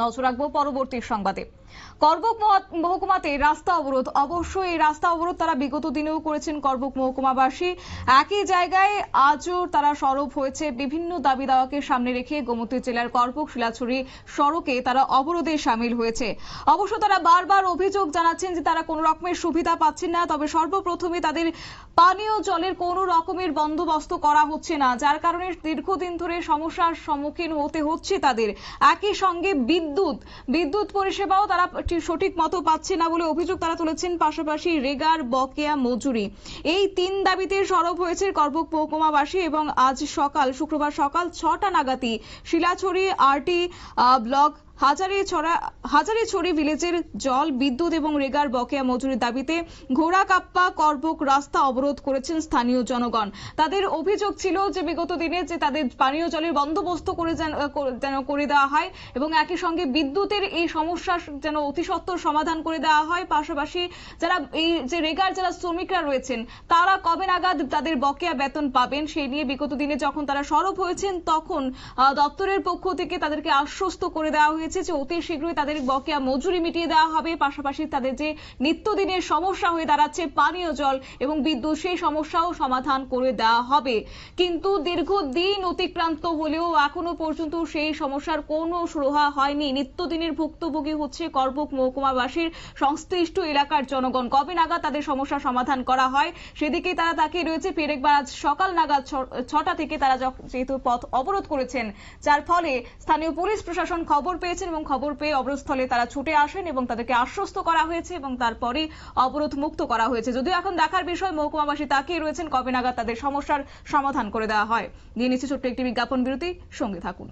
নজর রাখবো পরবর্তী সংবাদে। করবুক মহকুমাতে রাস্তা অবরোধ। অবশ্যই এই রাস্তা অবরোধ তারা বিগত দিনেও করেছেন করবুক মহকুমাবাসী। একই জায়গায় আজও তারা সরব হয়েছে বিভিন্ন দাবি দাওয়াকে সামনে রেখে। গোমতী জেলার করবুক শিলাছড়ি সড়কে তারা অবরোধে সামিল হয়েছে। অবশ্য তারা বারবার অভিযোগ জানাচ্ছেন যে তারা কোনো রকমের সুবিধা পাচ্ছেন না। তবে সর্বপ্রথমে তাদের পানীয় জলের কোনো রকমের বন্দোবস্ত করা হচ্ছে না, যার কারণে দীর্ঘদিন ধরে সমস্যার সম্মুখীন হতে হচ্ছে তাদের। একই সঙ্গে বিদ্যুৎ পরিষেবাও তারা সঠিক মতো পাচ্ছে না বলে অভিযোগ তারা তুলেছেন। পাশাপাশি রেগার বকেয়া মজুরি, এই তিন দাবিতে সরব হয়েছে করবুক মহকুমাবাসী। এবং আজ শুক্রবার সকাল 6টা নাগাদই শিলাছড়ি আরটি ব্লক হাজারিছড়ি ভিলেজের জল, বিদ্যুৎ এবং রেগার বকেয়া মজুরির দাবিতে ঘোড়াকাপ্পা করবুক রাস্তা অবরোধ করেছেন স্থানীয় জনগণ। তাদের অভিযোগ ছিল যে বিগত দিনে যে তাদের পানীয় জলের বন্দোবস্ত করে দেওয়া হয় এবং একই সঙ্গে বিদ্যুতের এই সমস্যা যেন অতি সত্বর সমাধান করে দেওয়া হয়। পাশাপাশি যারা এই যে রেগার যারা শ্রমিকরা রয়েছেন তারা কবে নাগাদ তাদের বকেয়া বেতন পাবেন সেই নিয়ে বিগত দিনে যখন তারা সরব হয়েছেন তখন দপ্তরের পক্ষ থেকে তাদেরকে আশ্বস্ত করে দেওয়া হয়েছে যে অতি শীঘ্রই তাদের বকেয়া মজুরি মিটিয়ে দেওয়া হবে। পাশাপাশি তাদের যে নিত্যদিনের সমস্যা হয়ে দাঁড়াচ্ছে পানীয় জল এবং বিদ্যুৎ, সেই সমস্যাও সমাধান করে দেওয়া হবে। কিন্তু দীর্ঘদিন অতিক্রান্ত হলেও এখনো পর্যন্ত সেই সমস্যার কোনো সুরাহা হয়নি। নিত্যদিনের ভুক্তভোগী হচ্ছে করবুক মহকুমাবাসীর সংশ্লিষ্ট এলাকার জনগণ। কবে নাগাদ তাদের সমস্যা সমাধান করা হয় সেদিকেই তারা তাকিয়ে রয়েছে। পেরেকবার আজ সকাল নাগাদ 6টা থেকে তারা যেহেতু পথ অবরোধ করেছেন, যার ফলে স্থানীয় পুলিশ প্রশাসন খবর পেয়েছেন এবং খবর পেয়ে অবরোধস্থলে তারা ছুটে আসেন এবং তাদেরকে আশ্বস্ত করা হয়েছে এবং তারপরে অবরোধ মুক্ত করা হয়েছে। যদিও এখন দেখার বিষয় মহকুমাবাসী তাকিয়ে রয়েছেন কবে নাগাদ তাদের সমস্যার সমাধান করে দেওয়া হয়। নিয়ে নিচ্ছে ছোট্ট একটি বিজ্ঞাপন বিরতি, সঙ্গে থাকুন।